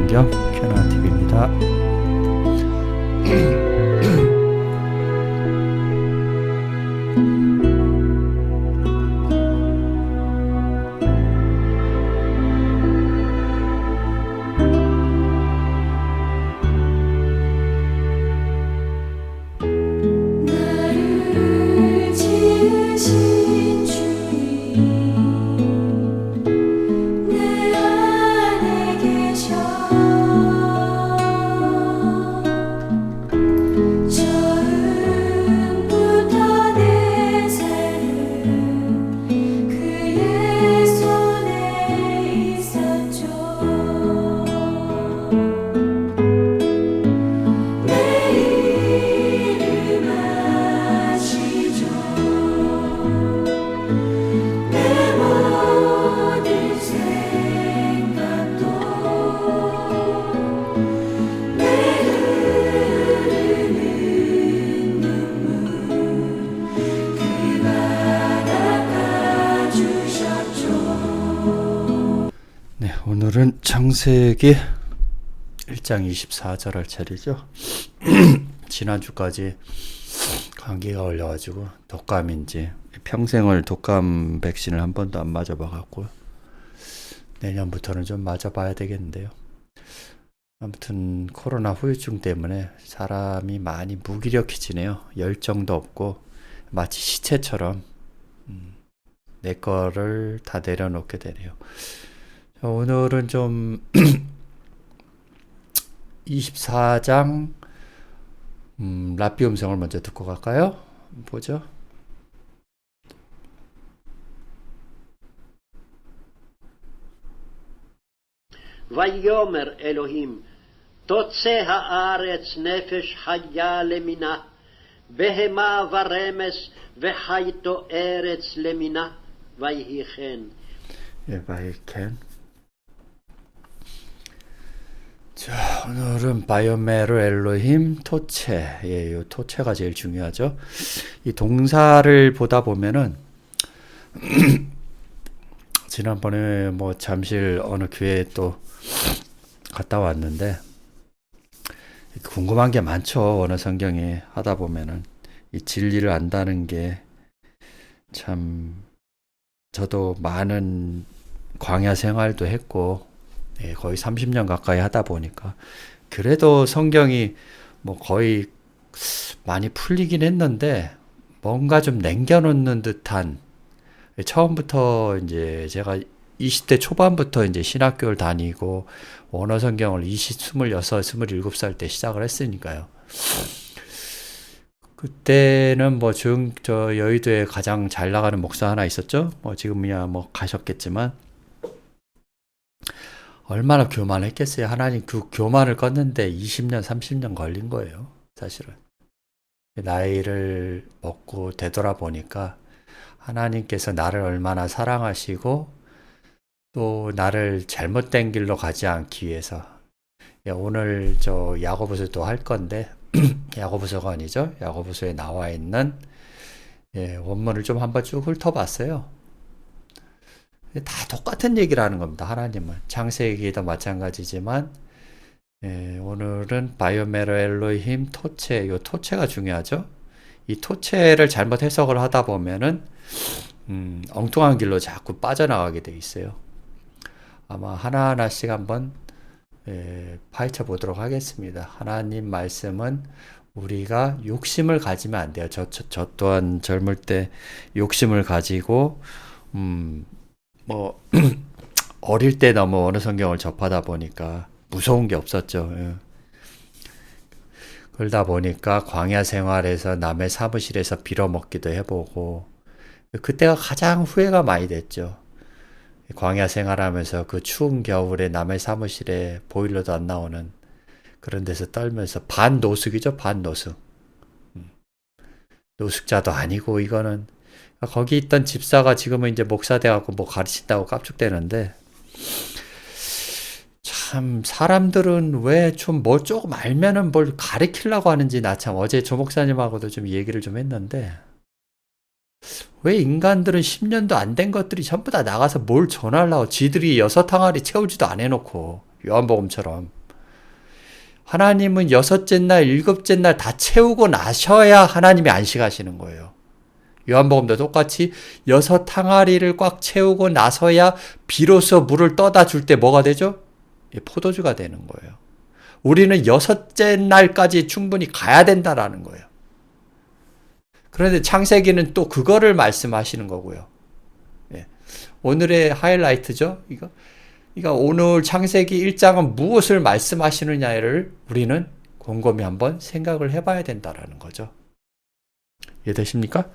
성경 캐나TV입니다. 나를 지으신 주님 내 안에 계셔 처음부터 내 삶은 그의 손에 있었죠. 내 이름 아시죠. 내 모든 생각도 내 흐르는 눈물 그가 닦아주셨죠. 네, 오늘은 창세기 1장 24절 할 차례죠. 지난주까지 감기가 걸려가지고 독감인지 평생을 독감 백신을 한 번도 안 맞아봐갖고 내년부터는 좀 맞아봐야 되겠는데요. 아무튼 코로나 후유증 때문에 사람이 많이 무기력해지네요. 열정도 없고 마치 시체처럼 내 거를 다 내려놓게 되네요. 자, 오늘은 좀 24장 랍비 음성을 먼저 듣고 갈까요? 보죠. ויאמר אלוהים, תוצא הארץ נפש חיה למינה, בהמה ורמס וחי תוערץ למינה, ויהי כן. 예, 바이켄. 자, 오늘은 바이오메르 엘로힘 토체. 예, 요 토체가 제일 중요하죠. 이 동사를 보다 보면은 지난번에 뭐 잠실 어느 교회에 또 갔다 왔는데 궁금한 게 많죠. 언어 성경에 하다 보면은 이 진리를 안다는 게 참 저도 많은 광야 생활도 했고 예, 거의 30년 가까이 하다 보니까 그래도 성경이 뭐 거의 많이 풀리긴 했는데 뭔가 좀 남겨놓는 듯한 처음부터 이제 제가 20대 초반부터 이제 신학교를 다니고 원어 성경을 26, 27살 때 시작을 했으니까요. 그때는 뭐 저 여의도에 가장 잘 나가는 목사 하나 있었죠. 뭐 지금이야 뭐 가셨겠지만 얼마나 교만했겠어요. 하나님 그 교만을 껐는데 20년, 30년 걸린 거예요. 사실은. 나이를 먹고 되돌아보니까 하나님께서 나를 얼마나 사랑하시고 또 나를 잘못된 길로 가지 않기 위해서 오늘 저 야고보서도 할 건데 야고보서가 아니죠. 야고보서에 나와 있는 원문을 좀 한번 쭉 훑어봤어요. 다 똑같은 얘기를 하는 겁니다. 하나님은 창세기도 마찬가지지만 오늘은 바이오메르 엘로힘 토체, 요 토체가 중요하죠. 이 토체를 잘못 해석을 하다 보면은 엉뚱한 길로 자꾸 빠져나가게 돼 있어요. 아마 하나하나씩 한번 파헤쳐 보도록 하겠습니다. 하나님 말씀은 우리가 욕심을 가지면 안 돼요. 저 또한 젊을 때 욕심을 가지고 뭐 어릴 때 너무 어느 성경을 접하다 보니까 무서운 게 없었죠. 예. 그러다 보니까 광야 생활에서 남의 사무실에서 빌어먹기도 해보고 그때가 가장 후회가 많이 됐죠. 광야 생활하면서 그 추운 겨울에 남의 사무실에 보일러도 안 나오는 그런 데서 떨면서 반노숙이죠. 반노숙. 노숙자도 아니고 이거는 거기 있던 집사가 지금은 이제 목사 돼갖고 뭐 가르친다고 깝죽대는데 참 사람들은 왜 좀 뭐 조금 알면은 뭘 가르치려고 하는지 나 참 어제 조 목사님하고도 좀 얘기를 좀 했는데 왜 인간들은 10년도 안 된 것들이 전부 다 나가서 뭘 전하려고 지들이 6항아리 채우지도 안 해놓고 요한복음처럼 하나님은 여섯째 날, 일곱째 날 다 채우고 나셔야 하나님이 안식하시는 거예요. 요한복음도 똑같이 여섯 항아리를 꽉 채우고 나서야 비로소 물을 떠다 줄 때 뭐가 되죠? 포도주가 되는 거예요. 우리는 여섯째 날까지 충분히 가야 된다라는 거예요. 그런데 창세기는 또 그거를 말씀하시는 거고요. 오늘의 하이라이트죠. 그러니까 오늘 창세기 1장은 무엇을 말씀하시느냐를 우리는 곰곰이 한번 생각을 해봐야 된다라는 거죠. 이해되십니까?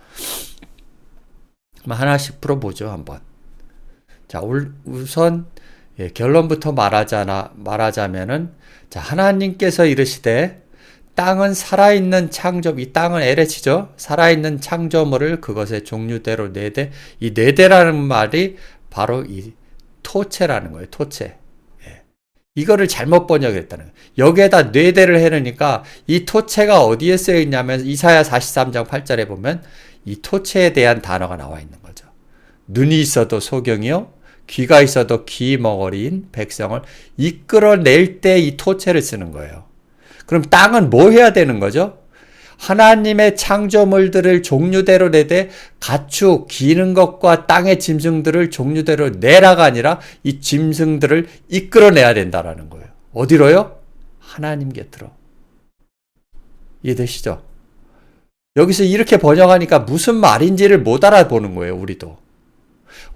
하나씩 풀어보죠, 한번. 자, 우선 결론부터 말하자면은, 자, 하나님께서 이르시되 땅은 살아있는 창조, 이 땅은 에레치죠. 살아있는 창조물을 그것의 종류대로 네대. 이 네대라는 말이 바로 이 토체라는 거예요. 토체. 이거를 잘못 번역했다는 거예요. 여기에다 뇌대를 해놓으니까 이 토체가 어디에 쓰여 있냐면 이사야 43장 8절에 보면 이 토체에 대한 단어가 나와 있는 거죠. 눈이 있어도 소경이요, 귀가 있어도 귀머거리인 백성을 이끌어낼 때 이 토체를 쓰는 거예요. 그럼 땅은 뭐 해야 되는 거죠? 하나님의 창조물들을 종류대로 내되 가축, 기는 것과 땅의 짐승들을 종류대로 내라가 아니라 이 짐승들을 이끌어내야 된다라는 거예요. 어디로요? 하나님 곁으로. 이해되시죠? 여기서 이렇게 번역하니까 무슨 말인지를 못 알아보는 거예요, 우리도.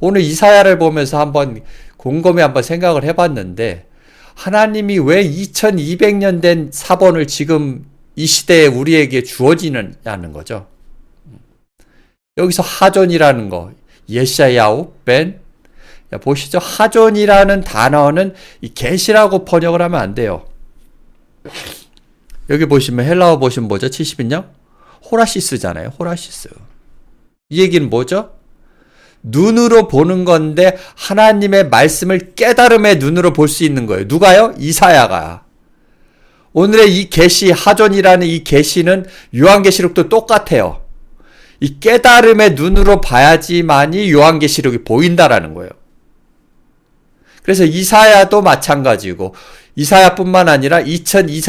오늘 이사야를 보면서 한번 곰곰이 한번 생각을 해봤는데, 하나님이 왜 2200년 된 사본을 지금 이 시대에 우리에게 주어지느냐는 거죠. 여기서 하존이라는 거, 예샤야후, 벤, 보시죠. 하존이라는 단어는 이 계시라고 번역을 하면 안 돼요. 여기 보시면 헬라어 보시면 뭐죠? 70인요? 호라시스잖아요. 호라시스. 이 얘기는 뭐죠? 눈으로 보는 건데 하나님의 말씀을 깨달음의 눈으로 볼 수 있는 거예요. 누가요? 이사야가. 오늘의 이 계시, 하존이라는 이 계시는 요한계시록도 똑같아요. 이 깨달음의 눈으로 봐야지만이 요한계시록이 보인다라는 거예요. 그래서 이사야도 마찬가지고, 이사야뿐만 아니라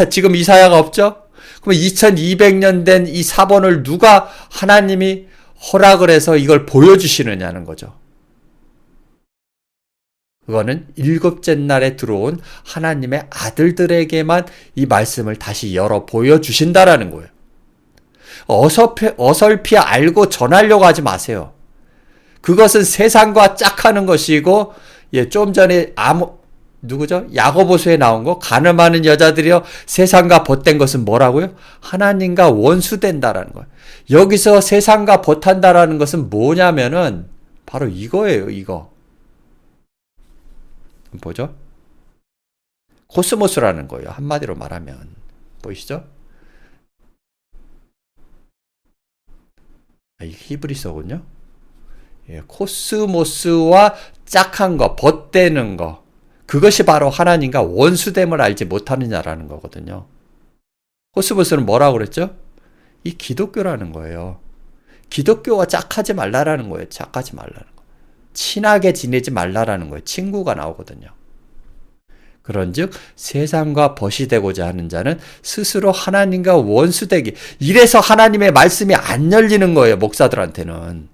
지금 이사야가 없죠? 그럼 2200년 된 이 사본을 누가 하나님이 허락을 해서 이걸 보여주시느냐는 거죠. 그거는 일곱째 날에 들어온 하나님의 아들들에게만 이 말씀을 다시 열어 보여주신다라는 거예요. 어설피 알고 전하려고 하지 마세요. 그것은 세상과 짝하는 것이고, 좀 전에 누구죠? 야고보서에 나온 거, 간음하는 여자들이여 세상과 벗된 것은 뭐라고요? 하나님과 원수된다라는 거예요. 여기서 세상과 벗한다라는 것은 뭐냐면은 바로 이거예요, 이거. 보죠? 코스모스라는 거예요. 한마디로 말하면. 보이시죠? 이 히브리서군요. 코스모스와 짝한 거, 벗대는 거. 그것이 바로 하나님과 원수됨을 알지 못하느냐라는 거거든요. 코스모스는 뭐라고 그랬죠? 이 기독교라는 거예요. 기독교와 짝하지 말라라는 거예요. 짝하지 말라는 거. 친하게 지내지 말라라는 거예요. 친구가 나오거든요. 그런즉 세상과 벗이 되고자 하는 자는 스스로 하나님과 원수되기. 이래서 하나님의 말씀이 안 열리는 거예요. 목사들한테는.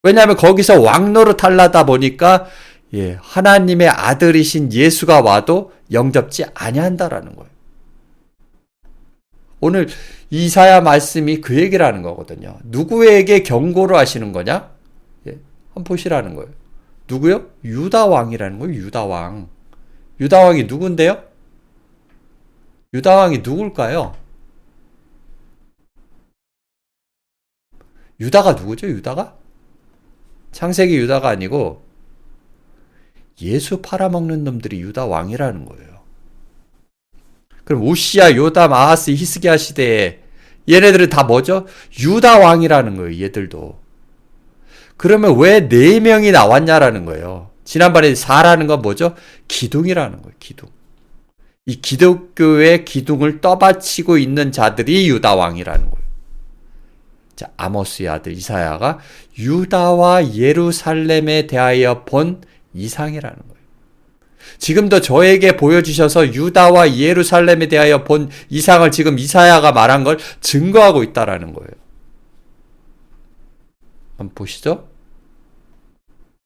왜냐하면 거기서 왕노릇 하려다 보니까 하나님의 아들이신 예수가 와도 영접지 아니한다라는 거예요. 오늘 이사야 말씀이 그 얘기를 하는 거거든요. 누구에게 경고를 하시는 거냐? 한번 보시라는 거예요. 누구요? 유다 왕이라는 거예요. 유다 왕. 유다 왕이 누군데요? 유다 왕이 누굴까요? 유다가 누구죠? 유다가? 창세기 유다가 아니고 예수 팔아먹는 놈들이 유다 왕이라는 거예요. 그럼 우시야, 요담, 아하스, 히스기야 시대에 얘네들은 다 뭐죠? 유다 왕이라는 거예요. 얘들도. 그러면 왜 4명이 나왔냐라는 거예요. 지난번에 4라는 건 뭐죠? 기둥이라는 거예요. 기둥. 이 기독교의 기둥을 떠받치고 있는 자들이 유다 왕이라는 거예요. 자, 아모스의 아들 이사야가 유다와 예루살렘에 대하여 본 이상이라는 거예요. 지금도 저에게 보여주셔서 유다와 예루살렘에 대하여 본 이상을 지금 이사야가 말한 걸 증거하고 있다라는 거예요. 한번 보시죠.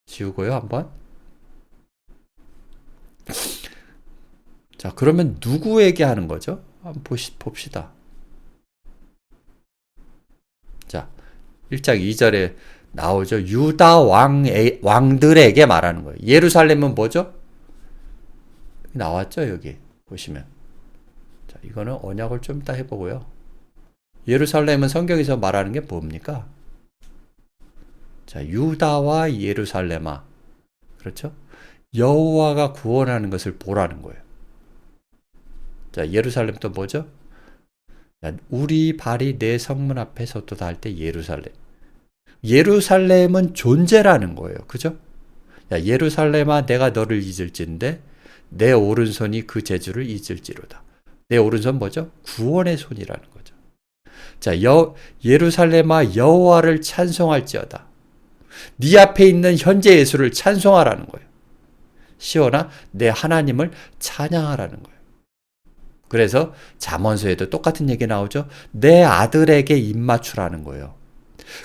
지우고요, 한번. 자, 그러면 누구에게 하는 거죠? 한번 봅시다. 자, 1장 2절에 나오죠. 유다 왕들에게 말하는 거예요. 예루살렘은 뭐죠? 나왔죠, 여기. 보시면. 자, 이거는 언약을 좀 이따 해보고요. 예루살렘은 성경에서 말하는 게 뭡니까? 자, 유다와 예루살렘아. 그렇죠? 여호와가 구원하는 것을 보라는 거예요. 자, 예루살렘 또 뭐죠? 우리 발이 내 성문 앞에 섰도다 할 때 예루살렘. 예루살렘은 존재라는 거예요. 그죠? 야, 예루살렘아 내가 너를 잊을진데 내 오른손이 그 재주를 잊을지로다. 내 오른손 뭐죠? 구원의 손이라는 거죠. 자, 예루살렘아 여호와를 찬송할지어다. 네 앞에 있는 현재 예수를 찬송하라는 거예요. 시온아 내 하나님을 찬양하라는 거예요. 그래서 잠언서에도 똑같은 얘기 나오죠. 내 아들에게 입 맞추라는 거예요.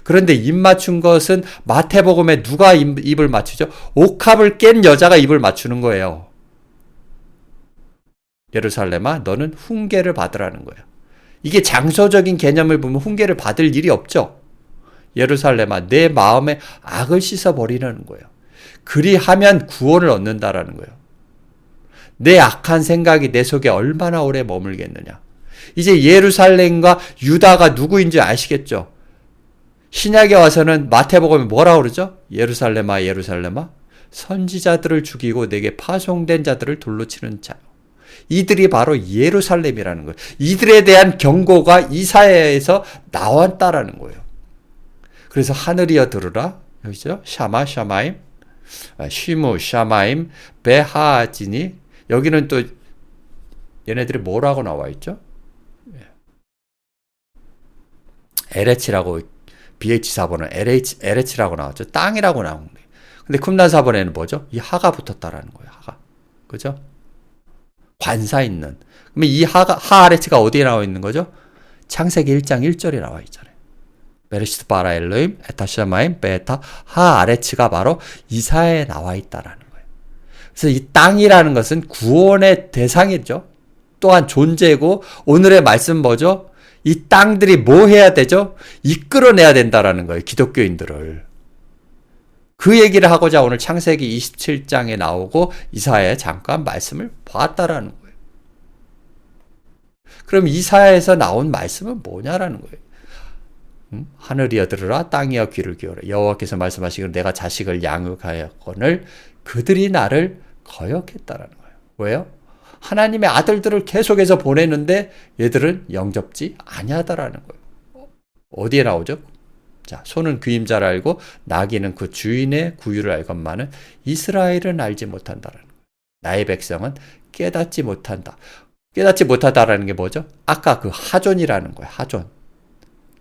그런데 입 맞춘 것은 마태복음에 누가 입을 맞추죠? 옥합을 깬 여자가 입을 맞추는 거예요. 예루살렘아 너는 훈계를 받으라는 거예요. 이게 장소적인 개념을 보면 훈계를 받을 일이 없죠. 예루살렘아 내 마음에 악을 씻어버리라는 거예요. 그리하면 구원을 얻는다라는 거예요. 내 악한 생각이 내 속에 얼마나 오래 머물겠느냐. 이제 예루살렘과 유다가 누구인지 아시겠죠? 신약에 와서는 마태복음에 뭐라 그러죠? 예루살렘아 예루살렘아 선지자들을 죽이고 내게 파송된 자들을 돌로 치는 자. 이들이 바로 예루살렘이라는 거예요. 이들에 대한 경고가 이사야에서 나왔다라는 거예요. 그래서 하늘이여 들으라. 여기죠? 샤마 샤마임 쉬무 샤마임 베하지니. 여기는 또 얘네들이 뭐라고 나와 있죠? LH라고 BH 사본은 LH라고 나왔죠. 땅이라고 나온 거예요. 근데 쿰란 사본에는 뭐죠? 이 하가 붙었다라는 거예요. 하가. 그죠? 관사 있는. 그러면 이 하 아레츠가 어디에 나와 있는 거죠? 창세기 1장 1절에 나와 있잖아요. 베르시트 바라 엘로임 에타샤마임 베타 하 아레츠가 바로 이사야에 나와 있다라는 거예요. 그래서 이 땅이라는 것은 구원의 대상이죠. 또한 존재고 오늘의 말씀 뭐죠? 이 땅들이 뭐 해야 되죠? 이끌어내야 된다라는 거예요. 기독교인들을. 그 얘기를 하고자 오늘 창세기 27장에 나오고 이사야에 잠깐 말씀을 봤다라는 거예요. 그럼 이사야에서 나온 말씀은 뭐냐라는 거예요. 하늘이여 들으라 땅이여 귀를 기울여 여호와께서 말씀하시기를 내가 자식을 양육하였거늘 그들이 나를 거역했다라는 거예요. 왜요? 하나님의 아들들을 계속해서 보내는데 얘들은 영접지 아니하다라는 거예요. 어디에 나오죠? 자, 소는 그 임자를 알고 나귀는 그 주인의 구유를 알건만은 이스라엘은 알지 못한다라는 거예요. 나의 백성은 깨닫지 못한다. 깨닫지 못하다라는 게 뭐죠? 아까 그 하존이라는 거예요. 하존.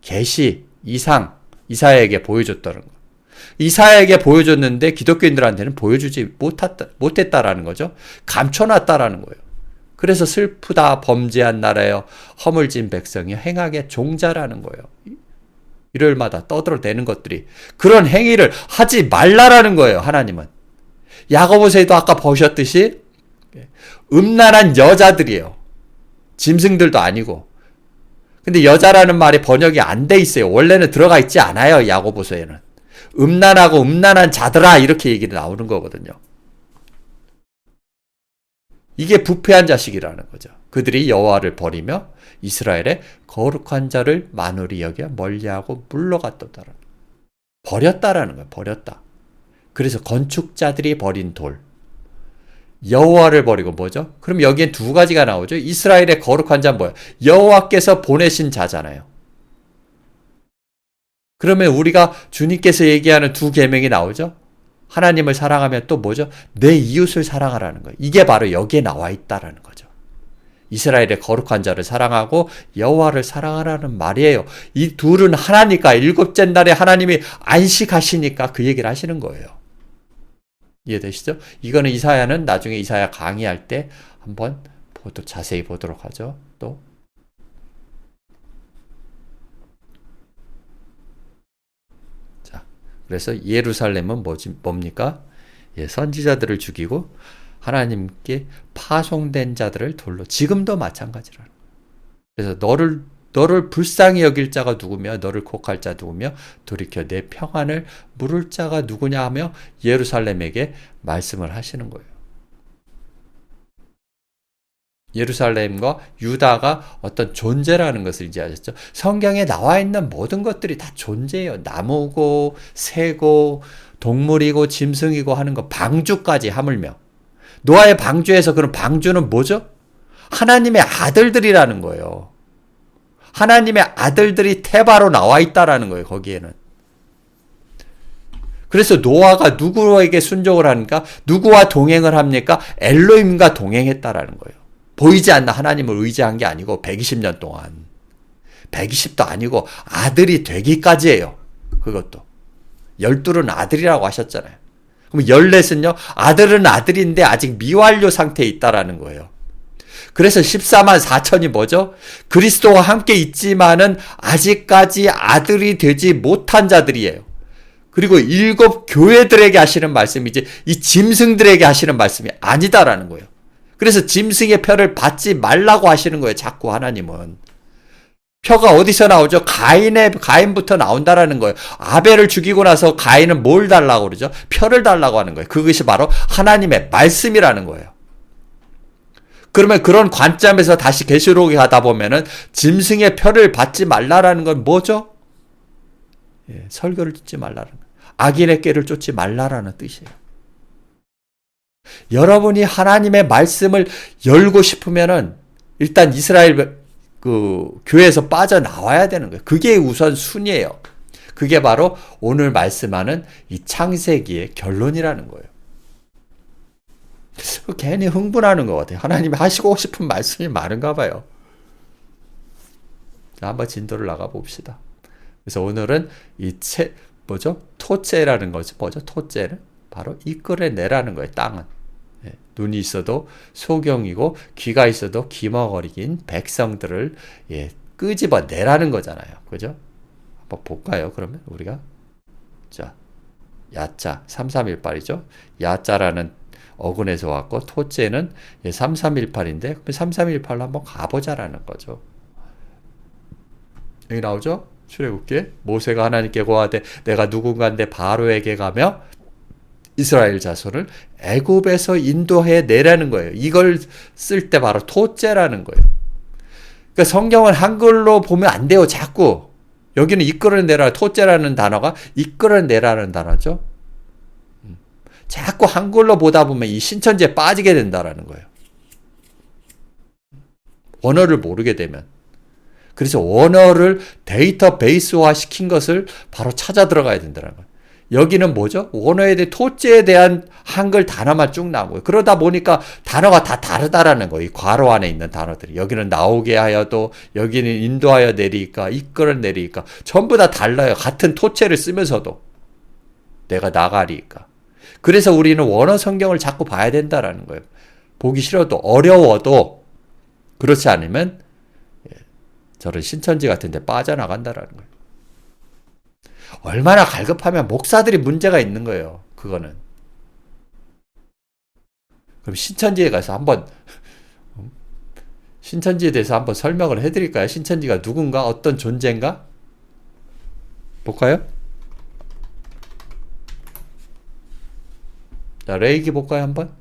계시, 이상, 이사야에게 보여줬다는 거예요. 이사야에게 보여줬는데 기독교인들한테는 보여주지 못했다라는 거죠. 감춰놨다라는 거예요. 그래서 슬프다 범죄한 나라여 허물진 백성이 행하게 종자라는 거예요. 일요일마다 떠들어대는 것들이 그런 행위를 하지 말라라는 거예요. 하나님은. 야고보서에도 아까 보셨듯이 음란한 여자들이에요. 짐승들도 아니고. 근데 여자라는 말이 번역이 안 돼 있어요. 원래는 들어가 있지 않아요. 야고보서에는. 음란하고 음란한 자들아 이렇게 얘기가 나오는 거거든요. 이게 부패한 자식이라는 거죠. 그들이 여호와를 버리며 이스라엘의 거룩한 자를 만홀히 여겨 멀리하고 물러갔다라는 버렸다라는 거예요. 버렸다. 그래서 건축자들이 버린 돌. 여호와를 버리고 뭐죠? 그럼 여기에 두 가지가 나오죠. 이스라엘의 거룩한 자는 뭐예요? 여호와께서 보내신 자잖아요. 그러면 우리가 주님께서 얘기하는 두 계명이 나오죠. 하나님을 사랑하면 또 뭐죠? 내 이웃을 사랑하라는 거예요. 이게 바로 여기에 나와 있다라는 거죠. 이스라엘의 거룩한 자를 사랑하고 여호와를 사랑하라는 말이에요. 이 둘은 하나니까 일곱째 날에 하나님이 안식하시니까 그 얘기를 하시는 거예요. 이해되시죠? 이거는 이사야는 나중에 이사야 강의할 때 한번 자세히 보도록 하죠. 또 자, 그래서 예루살렘은 뭡니까? 예, 선지자들을 죽이고 하나님께 파송된 자들을 돌로, 지금도 마찬가지라는 거예요. 그래서 너를 불쌍히 여길 자가 누구며 너를 곡할 자 누구며 돌이켜 내 평안을 물을 자가 누구냐 하며 예루살렘에게 말씀을 하시는 거예요. 예루살렘과 유다가 어떤 존재라는 것을 이제 아셨죠? 성경에 나와 있는 모든 것들이 다 존재예요. 나무고 새고 동물이고 짐승이고 하는 거, 방주까지 하물며. 노아의 방주에서 그런 방주는 뭐죠? 하나님의 아들들이라는 거예요. 하나님의 아들들이 태바로 나와 있다라는 거예요, 거기에는. 그래서 노아가 누구에게 순종을 하니까, 누구와 동행을 합니까? 엘로힘과 동행했다라는 거예요. 보이지 않는 하나님을 의지한 게 아니고 120년 동안. 120도 아니고 아들이 되기까지예요. 그것도. 12은 아들이라고 하셨잖아요. 그럼 14은요, 아들은 아들인데 아직 미완료 상태에 있다라는 거예요. 그래서 14만 4천이 뭐죠? 그리스도와 함께 있지만은 아직까지 아들이 되지 못한 자들이에요. 그리고 7 교회들에게 하시는 말씀이지 이 짐승들에게 하시는 말씀이 아니다라는 거예요. 그래서 짐승의 표를 받지 말라고 하시는 거예요. 자꾸 하나님은. 표가 어디서 나오죠? 가인부터 나온다라는 거예요. 아벨을 죽이고 나서 가인은 뭘 달라고 그러죠? 표를 달라고 하는 거예요. 그것이 바로 하나님의 말씀이라는 거예요. 그러면 그런 관점에서 다시 계시록에 가다 보면은 짐승의 표를 받지 말라라는 건 뭐죠? 예, 설교를 듣지 말라는 거예요. 악인의 꾀를 쫓지 말라라는 뜻이에요. 여러분이 하나님의 말씀을 열고 싶으면은 일단 이스라엘 교회에서 빠져나와야 되는 거예요. 그게 우선 순위예요. 그게 바로 오늘 말씀하는 이 창세기의 결론이라는 거예요. 괜히 흥분하는 것 같아요. 하나님이 하시고 싶은 말씀이 많은가 봐요. 자, 한번 진도를 나가 봅시다. 그래서 오늘은 토째라는 거죠. 뭐죠? 토째는 바로 이끌어내라는 거예요. 땅은. 예, 눈이 있어도 소경이고 귀가 있어도 귀머거리긴 백성들을 끄집어내라는 거잖아요. 그죠? 한번 볼까요? 그러면 우리가 자, 야자 3318이죠. 야자라는 어근에서 왔고 토째는 3318인데 3318로 한번 가보자라는 거죠. 여기 나오죠? 출애굽기 모세가 하나님께 고하되 내가 누군가인데 바로에게 가며 이스라엘 자손을 애굽에서 인도해 내라는 거예요. 이걸 쓸 때 바로 토째라는 거예요. 그러니까 성경은 한글로 보면 안 돼요. 자꾸 여기는 이끌어내라, 토째라는 단어가 이끌어내라는 단어죠. 자꾸 한글로 보다 보면 이 신천지에 빠지게 된다라는 거예요. 원어를 모르게 되면. 그래서 원어를 데이터베이스화 시킨 것을 바로 찾아 들어가야 된다는 거예요. 여기는 뭐죠? 원어에 대해 토째에 대한 한글 단어만 쭉 나온 거예요. 그러다 보니까 단어가 다 다르다라는 거예요. 이 괄호 안에 있는 단어들이. 여기는 나오게 하여도, 여기는 인도하여 내리니까, 이끌어내리니까 전부 다 달라요. 같은 토체를 쓰면서도. 내가 나가리니까. 그래서 우리는 원어 성경을 자꾸 봐야 된다라는 거예요. 보기 싫어도, 어려워도, 그렇지 않으면 저런 신천지 같은 데 빠져나간다라는 거예요. 얼마나 갈급하면 목사들이 문제가 있는 거예요. 그거는. 그럼 신천지에 가서 한번 신천지에 대해서 한번 설명을 해드릴까요? 신천지가 누군가? 어떤 존재인가? 볼까요? 자, 레이기 볼까요? 한번?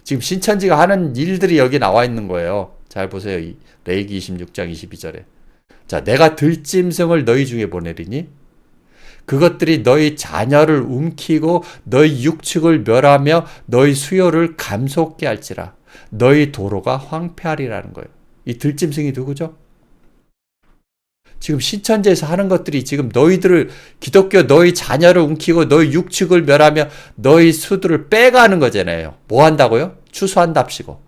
지금 신천지가 하는 일들이 여기 나와 있는 거예요. 잘 보세요. 이 레이기 26장 22절에. 자, 내가 들짐승을 너희 중에 보내리니 그것들이 너희 자녀를 움키고 너희 육축을 멸하며 너희 수요를 감속게 할지라. 너희 도로가 황폐하리라는 거예요. 이 들짐승이 누구죠? 지금 신천지에서 하는 것들이 지금 너희들을, 기독교 너희 자녀를 움키고 너희 육축을 멸하며 너희 수들을 빼가는 거잖아요. 뭐 한다고요? 추수한답시고.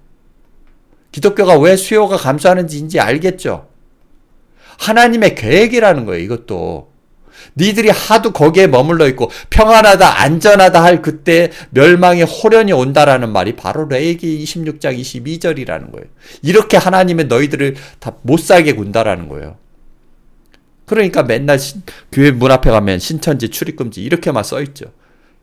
기독교가 왜 수요가 감소하는지 이제 알겠죠? 하나님의 계획이라는 거예요. 이것도. 니들이 하도 거기에 머물러 있고 평안하다 안전하다 할 그때 멸망의 호련이 온다라는 말이 바로 레위기 26장 22절이라는 거예요. 이렇게 하나님은 너희들을 다 못살게 군다라는 거예요. 그러니까 맨날 교회 문 앞에 가면 신천지 출입금지 이렇게만 써있죠.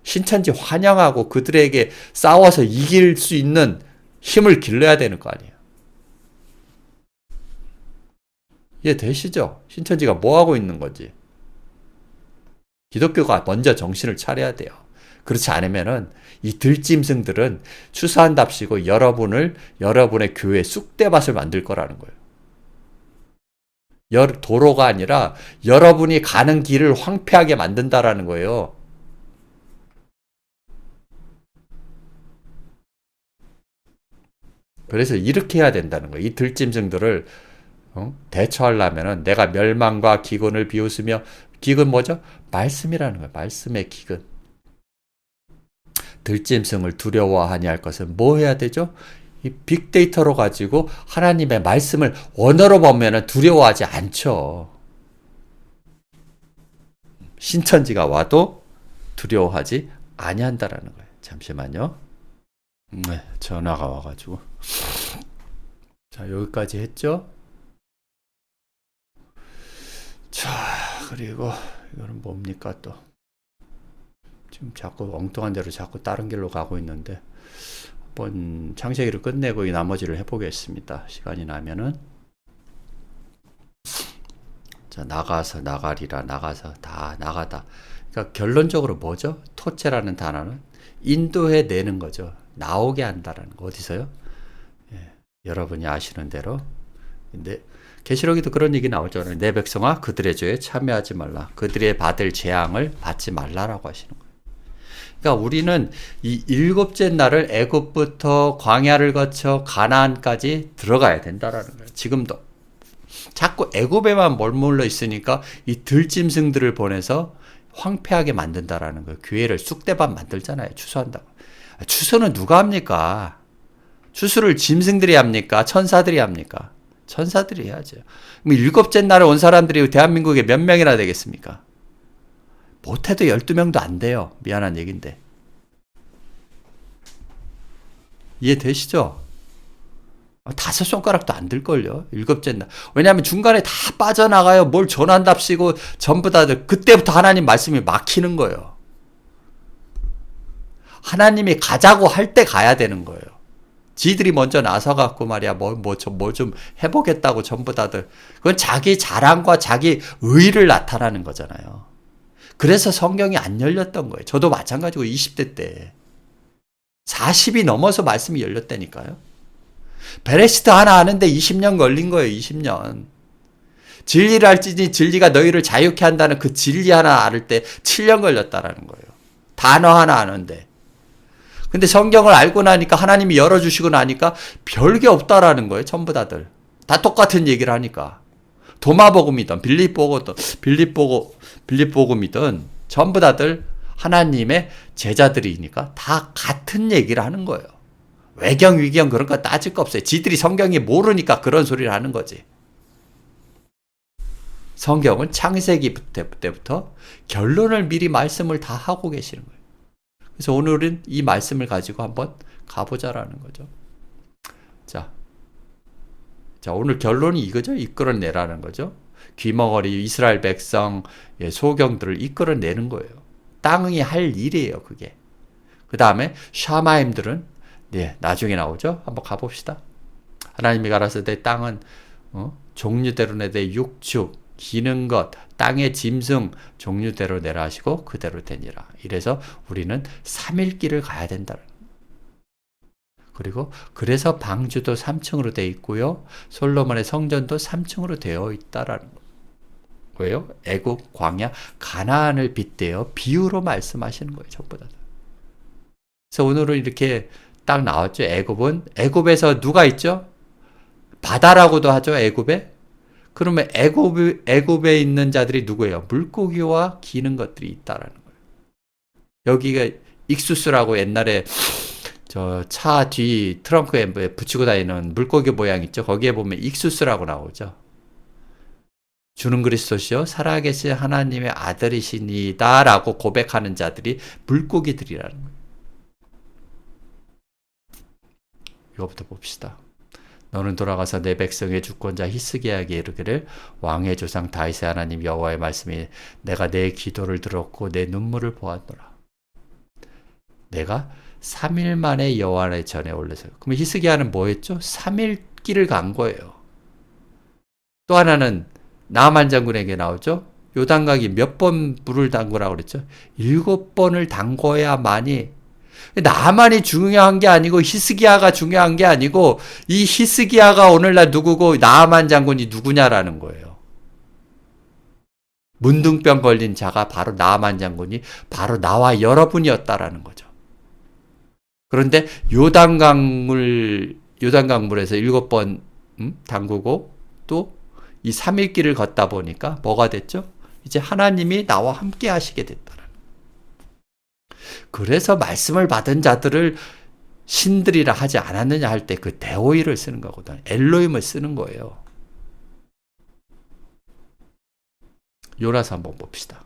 신천지 환영하고 그들에게 싸워서 이길 수 있는 힘을 길러야 되는 거 아니에요. 이해되시죠? 신천지가 뭐 하고 있는 건지. 기독교가 먼저 정신을 차려야 돼요. 그렇지 않으면은 이 들짐승들은 추수한답시고 여러분의 교회에 쑥대밭을 만들 거라는 거예요. 도로가 아니라 여러분이 가는 길을 황폐하게 만든다라는 거예요. 그래서 이렇게 해야 된다는 거예요. 이 들짐승들을 대처하려면은 내가 멸망과 기근을 비웃으며, 기근 뭐죠? 말씀이라는 거예요. 말씀의 기근. 들짐승을 두려워하니 할 것은 뭐 해야 되죠? 이 빅데이터로 가지고 하나님의 말씀을 언어로 보면은 두려워하지 않죠. 신천지가 와도 두려워하지 아니한다라는 거예요. 잠시만요. 네, 전화가 와가지고. 자, 여기까지 했죠? 자, 그리고 이거는 뭡니까 또? 지금 자꾸 엉뚱한 데로 자꾸 다른 길로 가고 있는데 한번 창세기를 끝내고 이 나머지를 해보겠습니다. 시간이 나면은. 자, 나가서 나가리라, 나가서 다 나가다. 그러니까 결론적으로 뭐죠? 토체라는 단어는 인도해 내는 거죠. 나오게 한다라는 거. 어디서요? 예, 여러분이 아시는 대로. 근데 계시록에도 그런 얘기 나오잖아요. 내 백성아 그들의 죄에 참여하지 말라. 그들의 받을 재앙을 받지 말라라고 하시는 거예요. 그러니까 우리는 이 일곱째 날을 애굽부터 광야를 거쳐 가나안까지 들어가야 된다라는 거예요. 지금도 자꾸 애굽에만 머물러 있으니까 이 들짐승들을 보내서 황폐하게 만든다라는 거예요. 교회를 쑥대밭 만들잖아요. 추수한다고. 추수는 누가 합니까? 추수를 짐승들이 합니까? 천사들이 합니까? 천사들이 해야죠. 그럼 일곱째 날에 온 사람들이 대한민국에 몇 명이나 되겠습니까? 못해도 12명도 안 돼요. 미안한 얘기인데. 이해되시죠? 5손가락도 안 들걸요. 일곱째 날. 왜냐하면 중간에 다 빠져나가요. 뭘 전한답시고 전부 다들 그때부터 하나님 말씀이 막히는 거예요. 하나님이 가자고 할 때 가야 되는 거예요. 지들이 먼저 나서갖고 말이야, 뭘 좀 해보겠다고 전부 다들. 그건 자기 자랑과 자기 의의를 나타나는 거잖아요. 그래서 성경이 안 열렸던 거예요. 저도 마찬가지고 20대 때. 40이 넘어서 말씀이 열렸다니까요. 베레시트 하나 하는데 20년 걸린 거예요. 20년. 진리를 알지니 진리가 너희를 자유케 한다는 그 진리 하나 알을 때 7년 걸렸다라는 거예요. 단어 하나 아는데. 근데 성경을 알고 나니까 하나님이 열어주시고 나니까 별게 없다라는 거예요. 전부 다들. 다 똑같은 얘기를 하니까. 도마복음이든 빌립보금이든 전부 다들 하나님의 제자들이니까 다 같은 얘기를 하는 거예요. 외경, 위경 그런 거 따질 거 없어요. 지들이 성경이 모르니까 그런 소리를 하는 거지. 성경은 창세기 때부터 결론을 미리 말씀을 다 하고 계시는 거예요. 그래서 오늘은 이 말씀을 가지고 한번 가보자라는 거죠. 자, 오늘 결론이 이거죠. 이끌어내라는 거죠. 귀머거리 이스라엘 백성 소경들을 이끌어내는 거예요. 땅이 할 일이에요. 그게. 그 다음에 샤마임들은 나중에 나오죠. 한번 가봅시다. 하나님이 가라사대 땅은 종류대로 내되 육축 기는 것 땅의 짐승 종류대로 내라 하시고 그대로 되니라. 이래서 우리는 3일길을 가야 된다. 그리고 그래서 방주도 3층으로 되어 있고요. 솔로몬의 성전도 3층으로 되어 있다라는 거예요. 애굽, 광야, 가나안을 빗대어 비유로 말씀하시는 거예요. 전부 다. 그래서 오늘은 이렇게 딱 나왔죠. 애굽에서 누가 있죠? 바다라고도 하죠. 애굽에. 그러면 애굽에 있는 자들이 누구예요? 물고기와 기는 것들이 있다라는 거예요. 여기가 익수스라고 옛날에 저 차 뒤 트렁크에 붙이고 다니는 물고기 모양 있죠? 거기에 보면 익수스라고 나오죠. 주는 그리스도시요 살아계신 하나님의 아들이시니다 라고 고백하는 자들이 물고기들이라는 거예요. 이거부터 봅시다. 너는 돌아가서 내 백성의 주권자 히스기야에게 이르기를 왕의 조상 다윗의 하나님 여호와의 말씀이 내가 내 기도를 들었고 내 눈물을 보았노라. 내가 3일 만에 여호와의 전에 올라서. 그럼 히스기야는 뭐 했죠? 3일 길을 간 거예요. 또 하나는 나만 장군에게 나오죠. 요단강이 몇 번 물을 담그라고 그랬죠? 7번을 담궈야만이. 나만이 중요한 게 아니고 히스기야가 중요한 게 아니고 이 히스기야가 오늘날 누구고 나만 장군이 누구냐라는 거예요. 문둥병 걸린 자가 바로 나만 장군이 바로 나와 여러분이었다라는 거죠. 그런데 요단강물에서 7번 담그고 또 이 3일 길을 걷다 보니까 뭐가 됐죠? 이제 하나님이 나와 함께 하시게 됐다는. 그래서 말씀을 받은 자들을 신들이라 하지 않았느냐 할 때 그 데오이를 쓰는 거거든. 엘로힘을 쓰는 거예요. 요나서 한번 봅시다.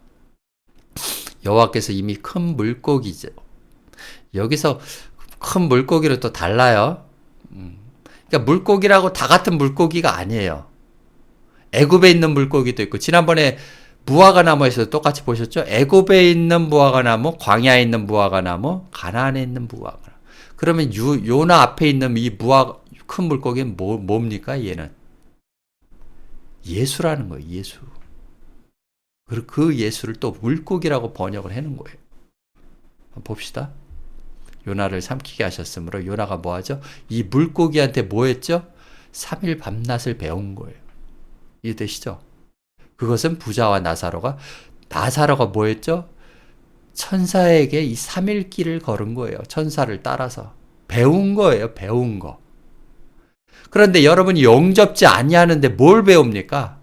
여호와께서 이미 큰 물고기죠. 여기서 큰 물고기로 또 달라요. 그러니까 물고기라고 다 같은 물고기가 아니에요. 애굽에 있는 물고기도 있고 지난번에 무화과나무에서 똑같이 보셨죠? 애굽에 있는 무화과나무, 광야에 있는 무화과나무, 가나안에 있는 무화과나무. 그러면 요나 앞에 있는 이 큰 물고기는 뭡니까? 얘는 예수라는 거예요. 예수. 그리고 그 예수를 또 물고기라고 번역을 해놓은 거예요. 한번 봅시다. 요나를 삼키게 하셨으므로 요나가 뭐하죠? 이 물고기한테 뭐 했죠? 3일 밤낮을 배운 거예요. 이해되시죠? 그것은 부자와 나사로가 뭐 했죠? 천사에게 이 3일 길을 걸은 거예요. 천사를 따라서. 배운 거예요. 배운 거. 그런데 여러분이 영접지 아니하는데 뭘 배웁니까?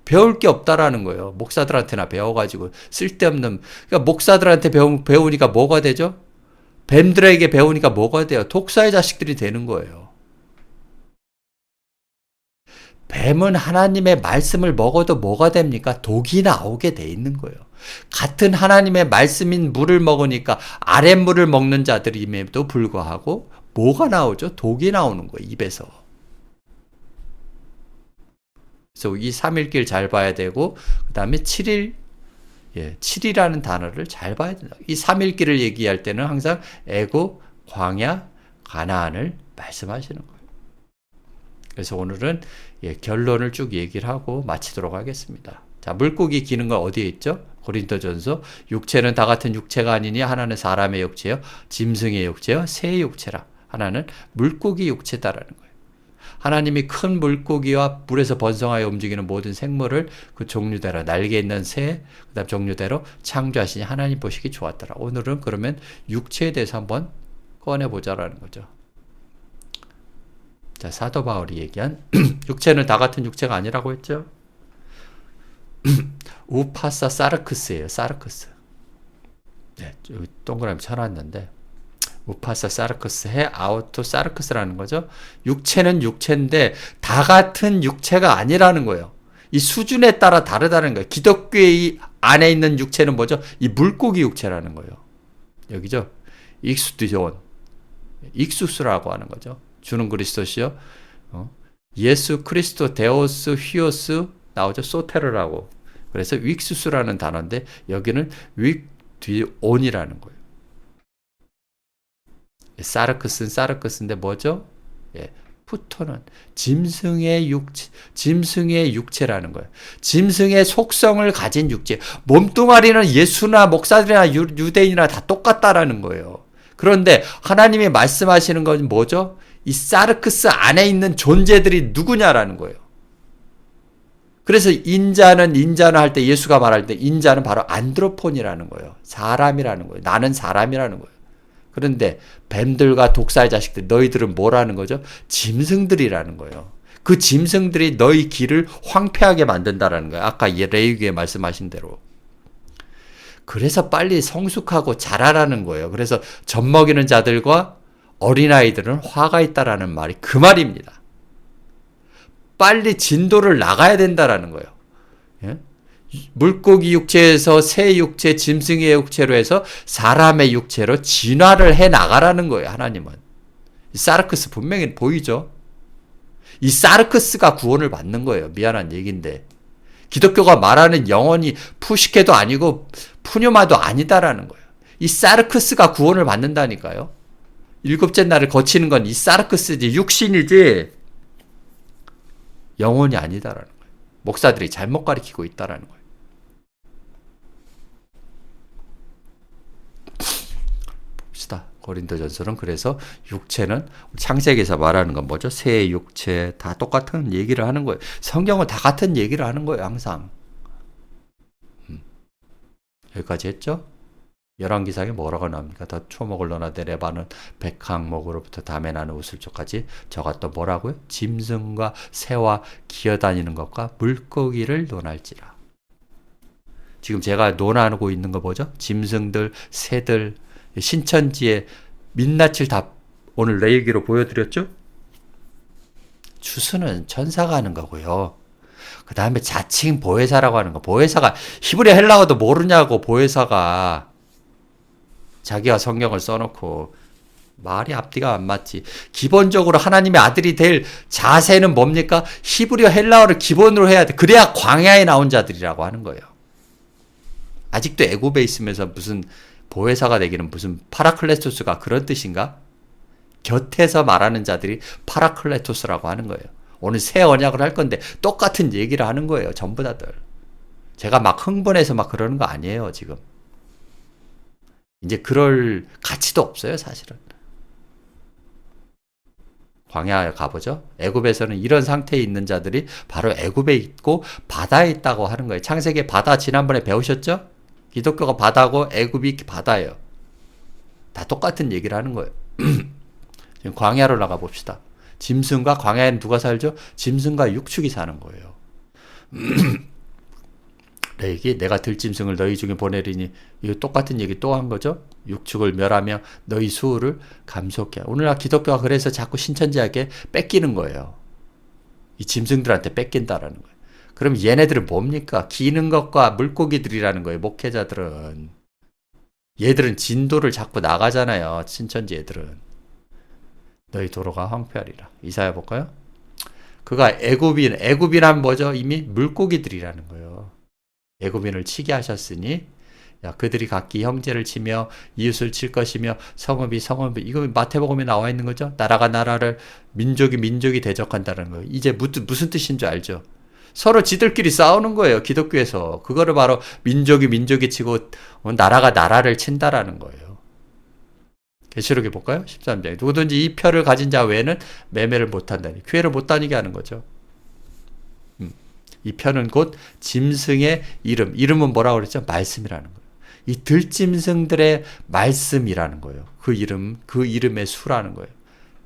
배울 게 없다라는 거예요. 목사들한테나 배워가지고 쓸데없는. 그러니까 목사들한테 배우니까 뭐가 되죠? 뱀들에게 배우니까 뭐가 돼요? 독사의 자식들이 되는 거예요. 뱀은 하나님의 말씀을 먹어도 뭐가 됩니까? 독이 나오게 돼 있는 거예요. 같은 하나님의 말씀인 물을 먹으니까 아랫물을 먹는 자들임에도 불구하고 뭐가 나오죠? 독이 나오는 거예요. 입에서. 그래서 이 3일길 잘 봐야 되고 그 다음에 7일 7이라는 단어를 잘 봐야 된다. 이 3일길을 얘기할 때는 항상 애굽, 광야, 가나안을 말씀하시는 거예요. 그래서 오늘은 결론을 쭉 얘기를 하고 마치도록 하겠습니다. 자, 물고기 기는 건 어디에 있죠? 고린도전서 육체는 다 같은 육체가 아니니 하나는 사람의 육체요, 짐승의 육체요, 새의 육체라. 하나는 물고기 육체다라는 거예요. 하나님이 큰 물고기와 물에서 번성하여 움직이는 모든 생물을 그 종류대로 날개 있는 새, 그다음 종류대로 창조하시니 하나님 보시기 좋았더라. 오늘은 그러면 육체에 대해서 한번 꺼내보자라는 거죠. 자, 사도 바울이 얘기한 육체는 다 같은 육체가 아니라고 했죠. 우파사 사르크스예요. 사르크스. 네, 여기 동그라미 쳐놨는데 우파사 사르크스 해 아우토 사르크스라는 거죠. 육체는 육체인데 다 같은 육체가 아니라는 거예요. 이 수준에 따라 다르다는 거예요. 기독교의 안에 있는 육체는 뭐죠? 이 물고기 육체라는 거예요. 여기죠. 익수디온, 익수스라고 하는 거죠. 주는 그리스도시요. 예수 그리스도 데오스 휘오스 나오죠. 소테르라고. 그래서 윅수스라는 단어인데 여기는 윅디온이라는 거예요. 사르크스는 사르크스인데 뭐죠? 푸토는 짐승의 육체라는 거예요. 짐승의 속성을 가진 육체. 몸뚱아리는 예수나 목사들이나 유대인이나 다 똑같다라는 거예요. 그런데 하나님이 말씀하시는 건 뭐죠? 이 사르크스 안에 있는 존재들이 누구냐라는 거예요. 그래서 인자는 할 때 예수가 말할 때 인자는 바로 안드로폰이라는 거예요. 사람이라는 거예요. 나는 사람이라는 거예요. 그런데 뱀들과 독사의 자식들 너희들은 뭐라는 거죠? 짐승들이라는 거예요. 그 짐승들이 너희 길을 황폐하게 만든다라는 거예요. 아까 레위기에 말씀하신 대로. 그래서 빨리 성숙하고 자라라는 거예요. 그래서 젖먹이는 자들과 어린아이들은 화가 있다라는 말이 그 말입니다. 빨리 진도를 나가야 된다라는 거예요. 예? 물고기 육체에서 새 육체, 짐승의 육체로 해서 사람의 육체로 진화를 해 나가라는 거예요. 하나님은. 이 사르크스 분명히 보이죠. 이 사르크스가 구원을 받는 거예요. 미안한 얘기인데. 기독교가 말하는 영혼이 푸시케도 아니고 푸뉴마도 아니다라는 거예요. 이 사르크스가 구원을 받는다니까요. 일곱째 날을 거치는 건 이 사르크스지 육신이지 영혼이 아니다라는 거예요. 목사들이 잘못 가르치고 있다라는 거예요. 봅시다. 고린도전서는 그래서 육체는 창세기에서 말하는 건 뭐죠? 새 육체 다 똑같은 얘기를 하는 거예요. 성경은 다 같은 얘기를 하는 거예요. 항상. 여기까지 했죠? 열왕기상에 뭐라고 나옵니까? 더 초목을 너나 내려바는 백항목으로부터 담에 나는 우슬초까지 저가 또 뭐라고요? 짐승과 새와 기어다니는 것과 물고기를 논할지라. 지금 제가 논하고 있는 거 뭐죠? 짐승들, 새들, 신천지의 민낯을 다 오늘 내 얘기로 보여드렸죠? 추수는 천사가 하는 거고요. 그 다음에 자칭 보혜사라고 하는 거. 보혜사가 히브리 헬라어도 모르냐고. 보혜사가 자기가 성경을 써놓고 말이 앞뒤가 안 맞지. 기본적으로 하나님의 아들이 될 자세는 뭡니까? 히브리어 헬라어를 기본으로 해야 돼. 그래야 광야에 나온 자들이라고 하는 거예요. 아직도 애굽에 있으면서 무슨 보혜사가 되기는 무슨 파라클레토스가 그런 뜻인가? 곁에서 말하는 자들이 파라클레토스라고 하는 거예요. 오늘 새 언약을 할 건데 똑같은 얘기를 하는 거예요. 전부 다들. 제가 막 흥분해서 막 그러는 거 아니에요. 지금. 이제 그럴 가치도 없어요. 사실은. 광야에 가보죠. 애굽에서는 이런 상태에 있는 자들이 바로 애굽에 있고 바다에 있다고 하는 거예요. 창세기 바다 지난번에 배우셨죠? 기독교가 바다고 애굽이 바다예요. 다 똑같은 얘기를 하는 거예요. 지금 광야로 나가 봅시다. 짐승과 광야에는 누가 살죠? 짐승과 육축이 사는 거예요. 내가 들짐승을 너희 중에 보내리니 이거 똑같은 얘기 또 한 거죠. 육축을 멸하며 너희 수를 감속해. 오늘날 기독교가 그래서 자꾸 신천지에게 뺏기는 거예요. 이 짐승들한테 뺏긴다라는 거예요. 그럼 얘네들은 뭡니까? 기는 것과 물고기들이라는 거예요. 목회자들은. 얘들은 진도를 자꾸 나가잖아요. 신천지 애들은. 너희 도로가 황폐하리라. 이사야 볼까요? 그가 애굽인은 뭐죠? 이미 물고기들이라는 거예요. 애굽인을 치게 하셨으니 그들이 각기 형제를 치며 이웃을 칠 것이며 성읍이 이거 마태복음에 나와 있는 거죠. 나라가 나라를 민족이 대적한다는 거예요. 이제 무슨 뜻인 줄 알죠? 서로 지들끼리 싸우는 거예요. 기독교에서. 그거를 바로 민족이 치고 나라가 나라를 친다라는 거예요. 계시록에 볼까요? 13장에 누구든지 이 표를 가진 자 외에는 매매를 못한다니 교회를 못 다니게 하는 거죠. 이 표는 곧 짐승의 이름은 뭐라고 그랬죠? 말씀이라는 거예요. 이 들짐승들의 말씀이라는 거예요. 그 이름의 수라는 거예요.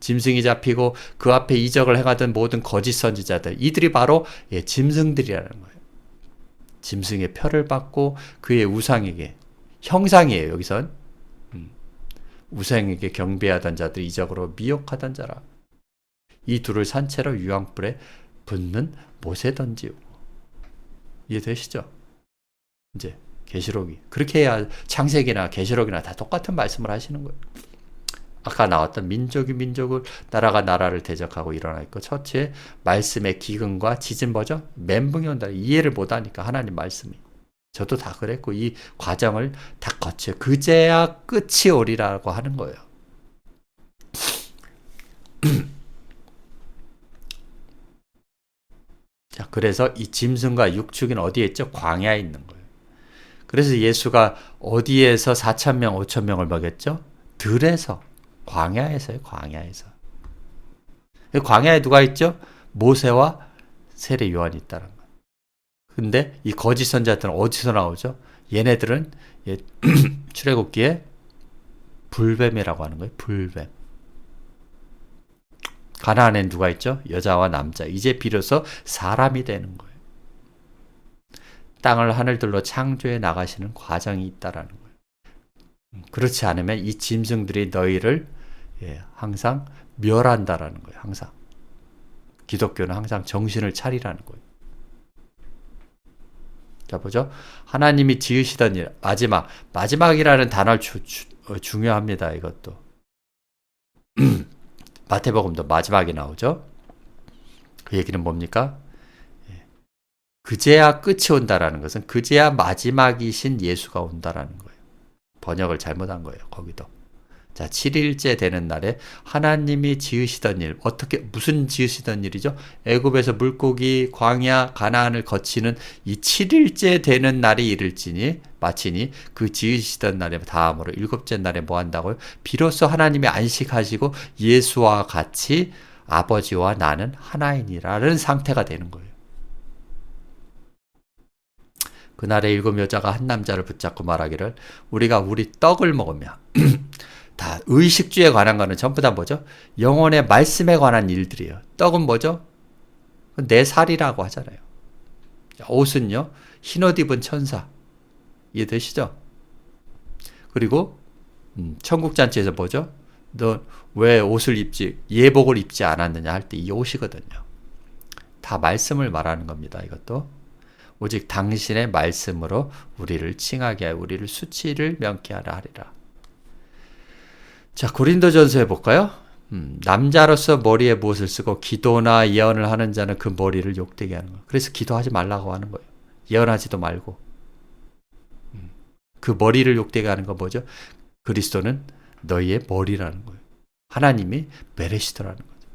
짐승이 잡히고 그 앞에 이적을 행하던 모든 거짓 선지자들, 이들이 바로 짐승들이라는 거예요. 짐승의 표를 받고 그의 우상에게, 형상이에요 여기선. 우상에게 경배하던 자들, 이적으로 미혹하던 자라. 이 둘을 산채로 유황불에 붓는 못에 던지고. 이해되시죠? 이제 계시록이 그렇게 해야 창세기나 계시록이나 다 똑같은 말씀을 하시는 거예요. 아까 나왔던 민족이 민족을, 나라가 나라를 대적하고 일어나 있고, 첫째 말씀의 기근과 짖은 뭐죠? 멘붕이 온다. 이해를 못하니까 하나님 말씀이. 저도 다 그랬고 이 과정을 다 거쳐 그제야 끝이 오리라고 하는 거예요. 자, 그래서 이 짐승과 육축은 어디에 있죠? 광야에 있는 거예요. 그래서 예수가 어디에서 4,000명, 5,000명을 먹였죠? 들에서, 광야에서요. 광야에서. 광야에 누가 있죠? 모세와 세례 요한이 있다는 거예요. 근데 이 거짓 선자들은 어디서 나오죠? 얘네들은 출애굽기에 불뱀이라고 하는 거예요. 불뱀. 가나안엔 누가 있죠? 여자와 남자. 이제 비로소 사람이 되는 거예요. 땅을 하늘들로 창조해 나가시는 과정이 있다라는 거예요. 그렇지 않으면 이 짐승들이 너희를 항상 멸한다라는 거예요. 항상. 기독교는 항상 정신을 차리라는 거예요. 자, 보죠. 하나님이 지으시던 일, 마지막이라는 단어 중요합니다. 이것도. 마태복음도 마지막에 나오죠. 그 얘기는 뭡니까? 그제야 끝이 온다라는 것은 그제야 마지막이신 예수가 온다라는 거예요. 번역을 잘못한 거예요. 거기도. 자, 7일째 되는 날에 하나님이 지으시던 일, 무슨 지으시던 일이죠? 애굽에서 물고기, 광야, 가나안을 거치는 이 7일째 되는 날이 마치니 그 지으시던 날에 다음으로 7째 날에 뭐 한다고요? 비로소 하나님이 안식하시고 예수와 같이 아버지와 나는 하나이니라는 상태가 되는 거예요. 그날에 7 여자가 한 남자를 붙잡고 말하기를 우리가 우리 떡을 먹으며 다 의식주에 관한 거는 전부 다 뭐죠? 영혼의 말씀에 관한 일들이에요. 떡은 뭐죠? 내 살이라고 하잖아요. 옷은요, 흰옷 입은 천사. 이해되시죠? 그리고 천국잔치에서 뭐죠? 너 왜 예복을 입지 않았느냐 할 때 이 옷이거든요. 다 말씀을 말하는 겁니다. 이것도. 오직 당신의 말씀으로 우리를 칭하게 하여 우리를 수치를 면케하라 하리라. 자, 고린도전서 해볼까요? 남자로서 머리에 무엇을 쓰고 기도나 예언을 하는 자는 그 머리를 욕되게 하는 거예요. 그래서 기도하지 말라고 하는 거예요. 예언하지도 말고. 그 머리를 욕되게 하는 건 뭐죠? 그리스도는 너희의 머리라는 거예요. 하나님이 메레시더라는 거죠.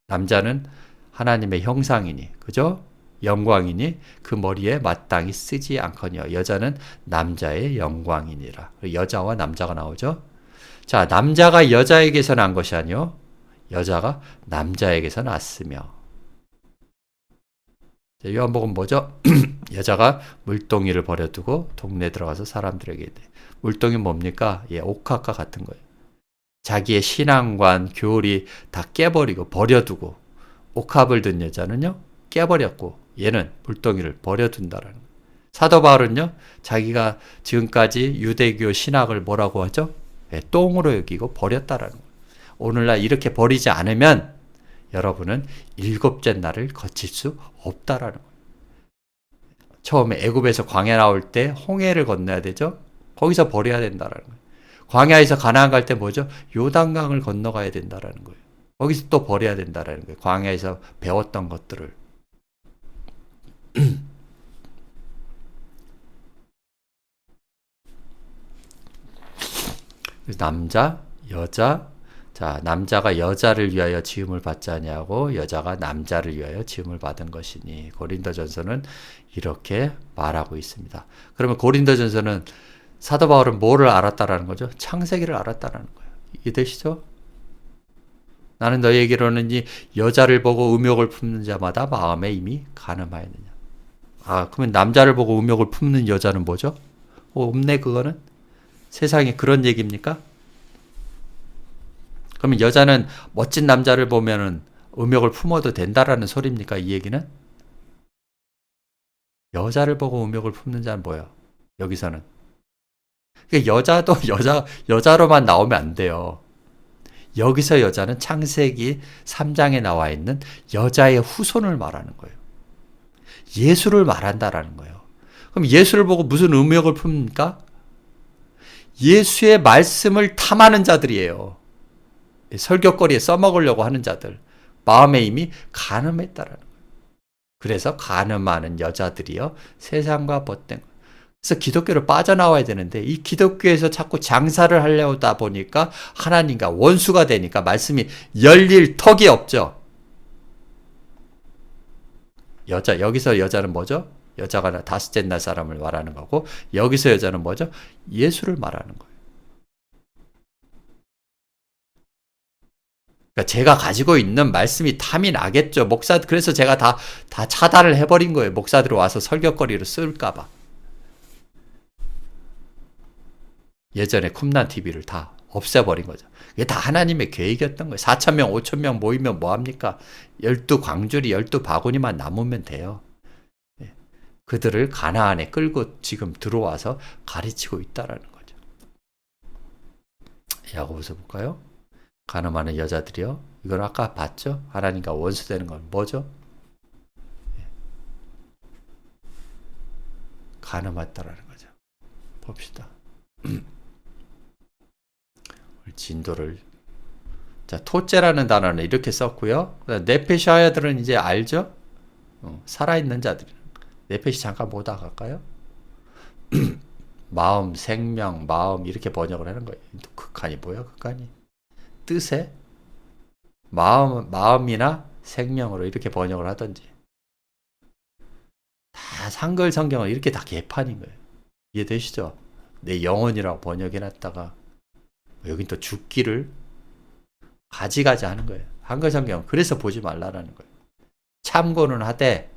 남자는 하나님의 형상이니, 그죠? 영광이니 그 머리에 마땅히 쓰지 않거니와 여자는 남자의 영광이니라. 여자와 남자가 나오죠. 자, 남자가 여자에게서 난 것이 아니요 여자가 남자에게서 났으며. 요한복음 뭐죠? 여자가 물동이를 버려두고 동네 들어가서 사람들에게 이르되. 물동이 뭡니까? 옥합과 같은 거예요. 자기의 신앙관, 교리 다 깨버리고 버려두고 옥합을 든 여자는요 깨버렸고 얘는 물동이를 버려둔다라는 거예요. 사도 바울은요 자기가 지금까지 유대교 신학을 뭐라고 하죠? 똥으로 여기고 버렸다라는 거예요. 오늘날 이렇게 버리지 않으면 여러분은 7째 날을 거칠 수 없다라는 거예요. 처음에 애굽에서 광야 나올 때 홍해를 건너야 되죠? 거기서 버려야 된다라는 거예요. 광야에서 가나안 갈 때 뭐죠? 요단강을 건너가야 된다라는 거예요. 거기서 또 버려야 된다라는 거예요. 광야에서 배웠던 것들을. 남자, 여자. 자, 남자가 여자를 위하여 지음을 받지 아니하고 여자가 남자를 위하여 지음을 받은 것이니. 고린도전서는 이렇게 말하고 있습니다. 그러면 고린도전서는 사도 바울은 뭐를 알았다라는 거죠? 창세기를 알았다라는 거예요. 이해되시죠? 나는 너희에게로는 이 여자를 보고 음욕을 품는 자마다 마음에 이미 간음하였느냐. 아, 그러면 남자를 보고 음욕을 품는 여자는 뭐죠? 없네, 그거는? 세상에 그런 얘기입니까? 그러면 여자는 멋진 남자를 보면은 음욕을 품어도 된다라는 소리입니까? 이 얘기는? 여자를 보고 음욕을 품는 자는 뭐예요? 여기서는. 그러니까 여자도 여자로만 나오면 안 돼요. 여기서 여자는 창세기 3장에 나와 있는 여자의 후손을 말하는 거예요. 예수를 말한다라는 거예요. 그럼 예수를 보고 무슨 음욕을 품습니까? 예수의 말씀을 탐하는 자들이에요. 설교거리에 써먹으려고 하는 자들. 마음에 이미 간음했다라는 거예요. 그래서 간음하는 여자들이요. 세상과 벗된 거예요. 그래서 기독교를 빠져나와야 되는데 이 기독교에서 자꾸 장사를 하려다 보니까 하나님과 원수가 되니까 말씀이 열릴 턱이 없죠. 여기서 여자는 뭐죠? 여자가 다섯째 날 사람을 말하는 거고 여기서 여자는 뭐죠? 예수를 말하는 거예요. 그러니까 제가 가지고 있는 말씀이 탐이 나겠죠. 그래서 제가 다 차단을 해버린 거예요. 목사들이 와서 설교거리로 쓸까봐. 예전에 쿰난 TV를 다 없애버린 거죠. 이게 다 하나님의 계획이었던 거예요. 4,000명, 5,000명 모이면 뭐합니까? 12광주리, 12바구니만 남으면 돼요. 그들을 가나안에 끌고 지금 들어와서 가르치고 있다라는 거죠. 야고보서 볼까요? 간음하는 여자들이요. 이건 아까 봤죠? 하나님과 원수되는 건 뭐죠? 가늠했다라는 거죠. 봅시다. 진도를 자 토째라는 단어는 이렇게 썼고요. 네페샤야들은 이제 알죠? 살아있는 자들. 네페시 잠깐 보다 갈까요? 마음, 생명, 마음 이렇게 번역을 하는 거예요. 극한이 뭐야? 극한이 뜻에 마음이나 생명으로 이렇게 번역을 하든지 다 한글 성경은 이렇게 다 개판인 거예요. 이해되시죠? 내 영혼이라고 번역해놨다가 여긴 또 죽기를 가지가지 하는 거예요. 한글 성경은 그래서 보지 말라라는 거예요. 참고는 하되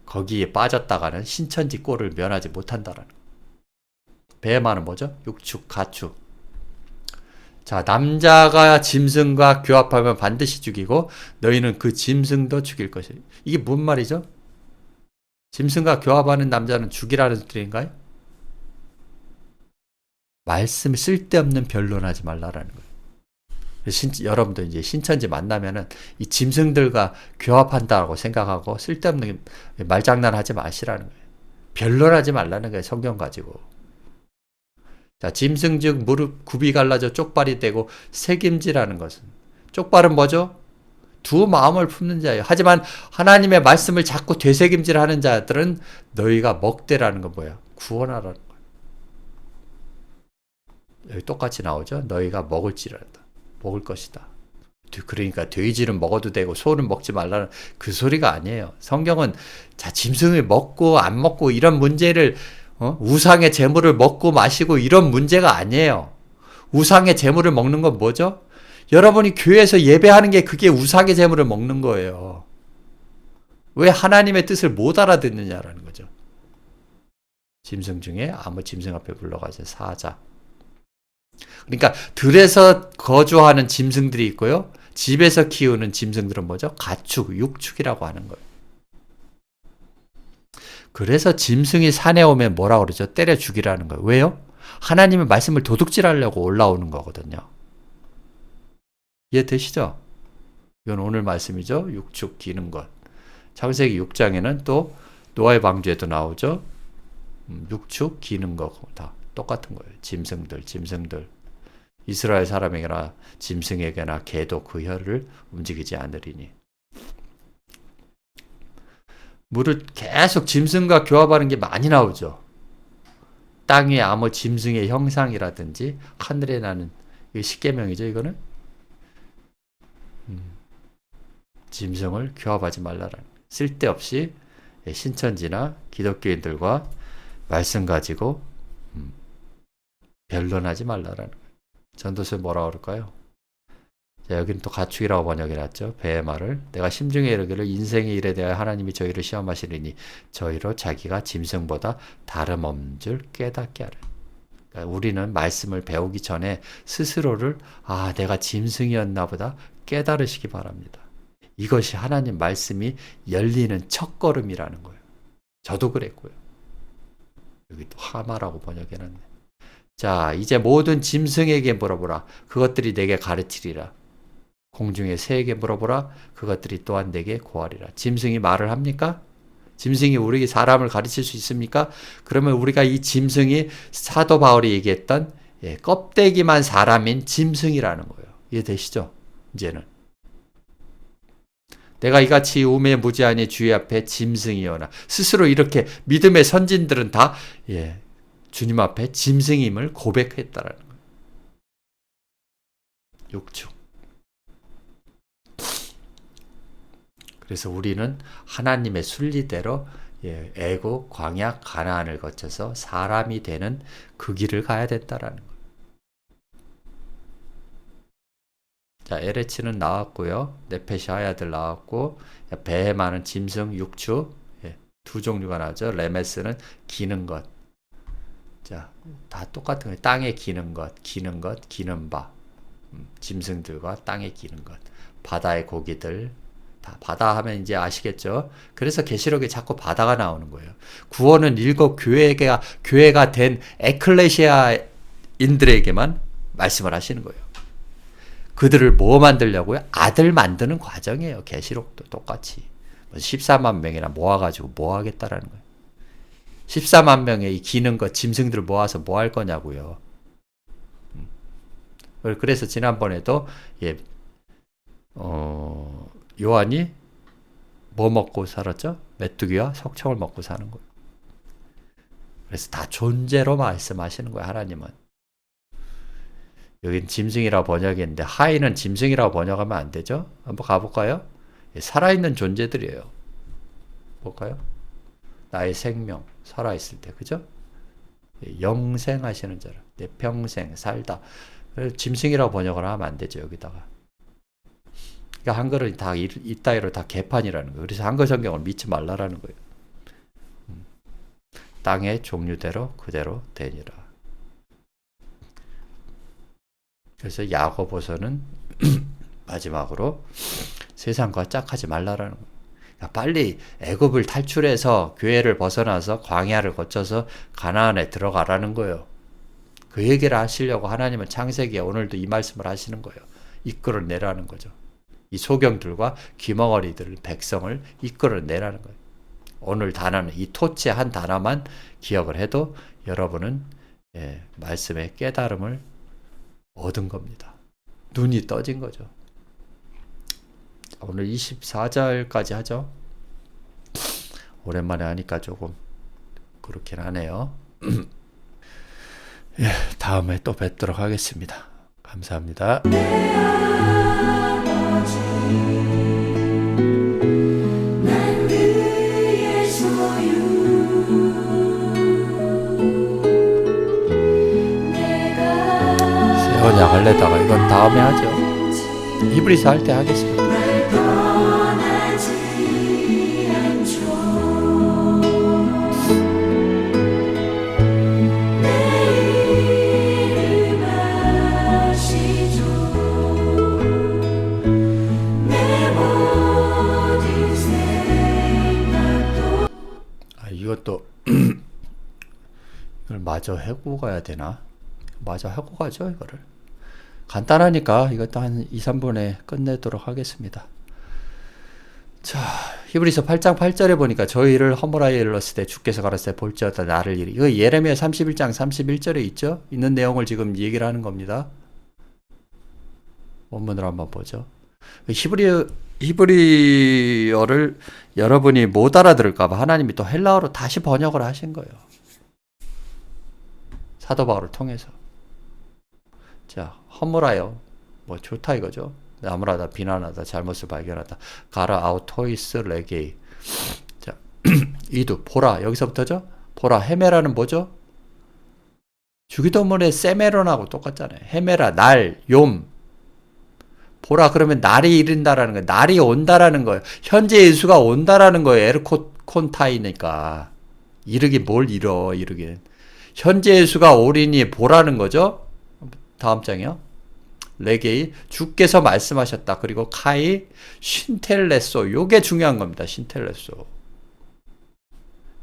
거기에 빠졌다가는 신천지 꼴을 면하지 못한다라는 거예요. 배마는 뭐죠? 육축, 가축. 자, 남자가 짐승과 교합하면 반드시 죽이고 너희는 그 짐승도 죽일 것이에요. 이게 뭔 말이죠? 짐승과 교합하는 남자는 죽이라는 뜻인가요? 말씀을 쓸데없는 변론하지 말라라는 거예요. 여러분도 이제 신천지 만나면은 이 짐승들과 교합한다고 생각하고 쓸데없는 말장난하지 마시라는 거예요. 변론하지 말라는 거예요. 성경 가지고. 자, 짐승 즉 무릎 굽이 갈라져 쪽발이 되고 새김질하는 것은 쪽발은 뭐죠? 두 마음을 품는 자예요. 하지만 하나님의 말씀을 자꾸 되새김질하는 자들은 너희가 먹되라는 건 뭐야? 구원하라는 거예요. 여기 똑같이 나오죠. 너희가 먹을지라다. 먹을 것이다. 그러니까 돼지는 먹어도 되고 소는 먹지 말라는 그 소리가 아니에요. 성경은 자 짐승을 먹고 안 먹고 이런 문제를 우상의 재물을 먹고 마시고 이런 문제가 아니에요. 우상의 재물을 먹는 건 뭐죠? 여러분이 교회에서 예배하는 게 그게 우상의 재물을 먹는 거예요. 왜 하나님의 뜻을 못 알아듣느냐라는 거죠. 짐승 중에 아무 짐승 앞에 불러가서 사자. 그러니까 들에서 거주하는 짐승들이 있고요. 집에서 키우는 짐승들은 뭐죠? 가축, 육축이라고 하는 거예요. 그래서 짐승이 산에 오면 뭐라고 그러죠? 때려 죽이라는 거예요. 왜요? 하나님의 말씀을 도둑질하려고 올라오는 거거든요. 이해되시죠? 이건 오늘 말씀이죠. 육축 기는 것. 창세기 6장에는 또 노아의 방주에도 나오죠. 육축 기는 것 다 똑같은 거예요. 짐승들. 이스라엘 사람에게나 짐승에게나 개도 그 혀를 움직이지 않으리니. 물을 계속 짐승과 교합하는 게 많이 나오죠. 땅 위에 아무 짐승의 형상이라든지 하늘에 나는 이게 십계명이죠. 이거는 짐승을 교합하지 말라라는 쓸데없이 신천지나 기독교인들과 말씀 가지고 변론하지 말라라는 거예요. 전도서에 뭐라고 그럴까요? 자, 여기는 또 가축이라고 번역해놨죠. 배의 말을 내가 심중에 이르기를 인생의 일에 대하여 하나님이 저희를 시험하시리니 저희로 자기가 짐승보다 다름없는 줄 깨닫게 하라. 그러니까 우리는 말씀을 배우기 전에 스스로를 내가 짐승이었나 보다 깨달으시기 바랍니다. 이것이 하나님 말씀이 열리는 첫걸음이라는 거예요. 저도 그랬고요. 여기 또 하마라고 번역해놨네. 자, 이제 모든 짐승에게 물어보라. 그것들이 내게 가르치리라. 공중의 새에게 물어보라. 그것들이 또한 내게 고하리라. 짐승이 말을 합니까? 짐승이 우리 사람을 가르칠 수 있습니까? 그러면 우리가 이 짐승이 사도 바울이 얘기했던 껍데기만 사람인 짐승이라는 거예요. 이해되시죠? 이제는. 내가 이같이 우매무지하니 주의 앞에 짐승이여나. 스스로 이렇게 믿음의 선진들은 다 주님 앞에 짐승임을 고백했다라는 거예요. 육축. 그래서 우리는 하나님의 순리대로 애국, 광야, 가나안을 거쳐서 사람이 되는 그 길을 가야 된다라는 거예요. 자, 에레츠는 나왔고요. 네페시 하야들 나왔고, 배에 많은 짐승, 육축 두 종류가 나오죠. 레메스는 기는 것. 자, 다 똑같은 거예요. 땅에 기는 것, 기는 바. 짐승들과 땅에 기는 것. 바다의 고기들. 다 바다 하면 이제 아시겠죠? 그래서 계시록에 자꾸 바다가 나오는 거예요. 구원은 일곱 교회가 된 에클레시아인들에게만 말씀을 하시는 거예요. 그들을 뭐 만들려고요? 아들 만드는 과정이에요. 계시록도 똑같이. 14만 명이나 모아가지고 뭐 하겠다라는 거예요. 14만 명의 이 기는 것 짐승들을 모아서 뭐 할 거냐고요. 그래서 지난번에도 예, 요한이 뭐 먹고 살았죠? 메뚜기와 석청을 먹고 사는 거예요. 그래서 다 존재로 말씀하시는 거예요, 하나님은. 여긴 짐승이라고 번역했는데 하인은 짐승이라고 번역하면 안 되죠? 한번 가볼까요? 예, 살아있는 존재들이에요. 볼까요? 나의 생명, 살아있을 때, 그죠? 예, 영생하시는 자를, 내 평생 살다. 짐승이라고 번역을 하면 안 되죠, 여기다가. 그러니까 한글은 다 이따위로 다 개판이라는 거예요. 그래서 한글 성경을 믿지 말라라는 거예요. 땅의 종류대로 그대로 되니라. 그래서 야고보서는 마지막으로 세상과 짝하지 말라라는 거예요. 그러니까 빨리 애굽을 탈출해서 교회를 벗어나서 광야를 거쳐서 가나안에 들어가라는 거예요. 그 얘기를 하시려고 하나님은 창세기에 오늘도 이 말씀을 하시는 거예요. 이끌어내라는 거죠. 이 소경들과 귀머거리들 백성을 이끌어내라는 거예요. 오늘 단어는 이 토치의 한 단어만 기억을 해도 여러분은 예, 말씀의 깨달음을 얻은 겁니다. 눈이 떠진 거죠. 오늘 24절까지 하죠. 오랜만에 하니까 조금 그렇긴 하네요. 예, 다음에 또 뵙도록 하겠습니다. 감사합니다. 난 그의 소유 새 언약 할래다가 이건 다음에 하죠. 히브리서 할 때 하겠습니다. 날 떠나지 않죠. 내 이름 아시죠. 내 모든 생각도 이것도 이걸 마저 하고 가야 되나? 마저 하고 가죠, 이거를. 간단하니까 이것도 한 2, 3분에 끝내도록 하겠습니다. 자, 히브리서 8장 8절에 보니까 저희를 허물하여 일렀을 때 주께서 가라사대 볼지어다 나를 이리. 이거 예레미야 31장 31절에 있죠? 있는 내용을 지금 얘기를 하는 겁니다. 원문으로 한번 보죠. 히브리어를 여러분이 못 알아들을까봐 하나님이 또 헬라어로 다시 번역을 하신 거예요. 사도 바울을 통해서. 자, 허물하여 뭐 좋다 이거죠. 나무라다, 비난하다, 잘못을 발견하다. 가라, 아우토이스, 레게이. 자, 이두, 보라. 여기서부터죠? 보라, 헤메라는 뭐죠? 주기도문의 세메론하고 똑같잖아요. 헤메라, 날, 욤. 보라, 그러면 날이 이른다라는 거예요. 날이 온다라는 거예요. 현재 예수가 온다라는 거예요. 에르콘타이니까. 이르긴 뭘 이뤄, 이르긴. 현재 예수가 오리니 보라는 거죠? 다음 장이요. 레게이, 주께서 말씀하셨다. 그리고 카이, 신텔레소. 요게 중요한 겁니다. 신텔레소.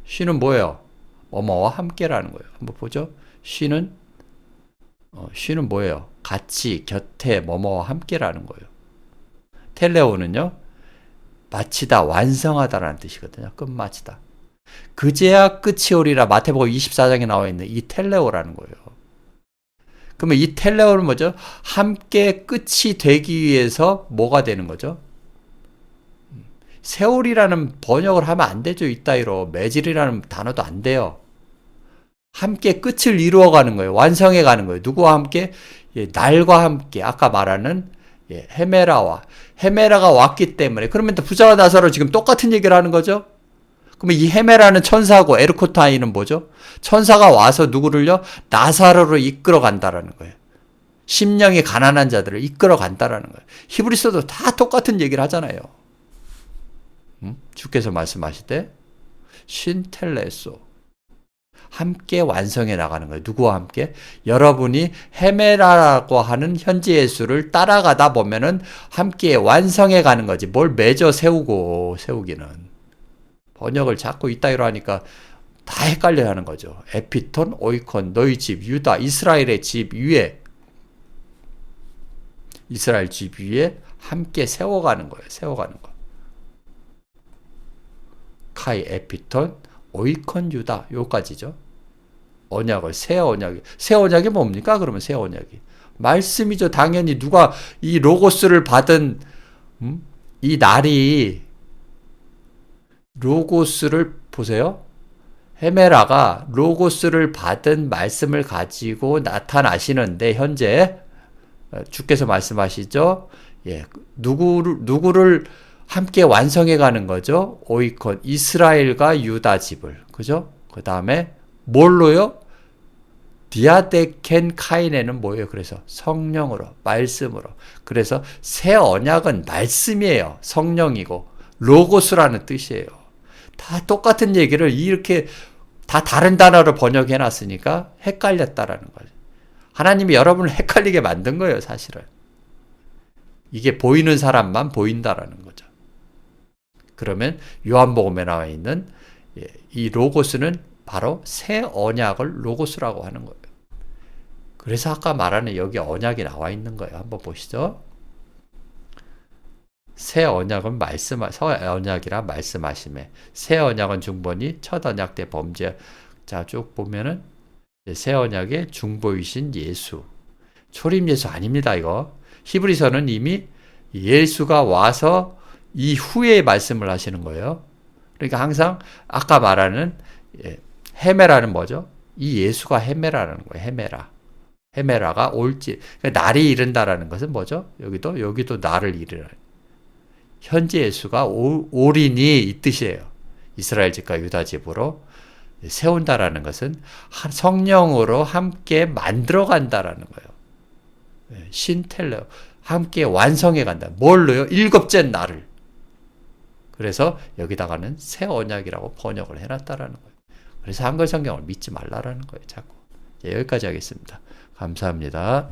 신은 뭐예요? 뭐뭐와 함께라는 거예요. 한번 보죠. 신은 뭐예요? 같이, 곁에, 뭐뭐와 함께라는 거예요. 텔레오는요, 마치다, 완성하다라는 뜻이거든요. 끝마치다. 그제야 끝이 오리라 마태복음 24장에 나와 있는 이 텔레오라는 거예요. 그러면 이 텔레오는 뭐죠? 함께 끝이 되기 위해서 뭐가 되는 거죠? 세월이라는 번역을 하면 안 되죠. 이따위로. 매질이라는 단어도 안 돼요. 함께 끝을 이루어가는 거예요. 완성해가는 거예요. 누구와 함께? 예, 날과 함께. 아까 말하는 헤메라가 왔기 때문에. 그러면 부자와 나사로 지금 똑같은 얘기를 하는 거죠. 그러면 이 헤메라는 천사고 에르코타이는 뭐죠? 천사가 와서 누구를요? 나사로를 이끌어 간다라는 거예요. 심령이 가난한 자들을 이끌어 간다라는 거예요. 히브리서도 다 똑같은 얘기를 하잖아요. 주께서 말씀하실 때 신텔레소 함께 완성해 나가는 거예요. 누구와 함께? 여러분이 헤메라라고 하는 현재 예수를 따라가다 보면은 함께 완성해 가는 거지. 뭘 맺어 세우기는. 번역을 자꾸 이따위로 하니까 다 헷갈려 하는 거죠. 에피톤, 오이콘, 너희 집, 유다, 이스라엘의 집 위에, 이스라엘 집 위에 함께 세워가는 거예요. 세워가는 거. 카이, 에피톤, 오이콘 유다 요까지죠. 언약을 새 언약이 뭡니까? 그러면 새 언약이 말씀이죠. 당연히 누가 이 로고스를 받은 이 날이 로고스를 보세요. 헤메라가 로고스를 받은 말씀을 가지고 나타나시는데 현재 주께서 말씀하시죠. 예, 누구를 함께 완성해 가는 거죠. 오이콘 이스라엘과 유다 집을 그죠? 그 다음에 뭘로요? 디아데켄 카이네는 뭐예요? 그래서 성령으로 말씀으로. 그래서 새 언약은 말씀이에요. 성령이고 로고스라는 뜻이에요. 다 똑같은 얘기를 이렇게 다 다른 단어로 번역해 놨으니까 헷갈렸다라는 거죠. 하나님이 여러분을 헷갈리게 만든 거예요, 사실은. 이게 보이는 사람만 보인다라는 거죠. 그러면 요한복음에 나와 있는 이 로고스는 바로 새 언약을 로고스라고 하는 거예요. 그래서 아까 말하는 여기 언약이 나와 있는 거예요. 한번 보시죠. 새 언약은 새 언약이라 말씀하심에 새 언약은 중보니 첫 언약 때 범죄. 자, 쭉 보면은 새 언약의 중보이신 예수. 초림 예수 아닙니다, 이거. 히브리서는 이미 예수가 와서 이후에 말씀을 하시는 거예요. 그러니까 항상 아까 말하는 헤메라는 뭐죠? 이 예수가 헤메라라는 거예요. 헤메라가 올지. 그러니까 날이 이른다라는 것은 뭐죠? 여기도 날을 이르라. 현재 예수가 올인이 이 뜻이에요. 이스라엘 집과 유다 집으로 세운다라는 것은 성령으로 함께 만들어 간다라는 거예요. 신텔레오. 함께 완성해 간다. 뭘로요? 7째 날을. 그래서 여기다가는 새 언약이라고 번역을 해놨다라는 거예요. 그래서 한글 성경을 믿지 말라라는 거예요. 자꾸. 여기까지 하겠습니다. 감사합니다.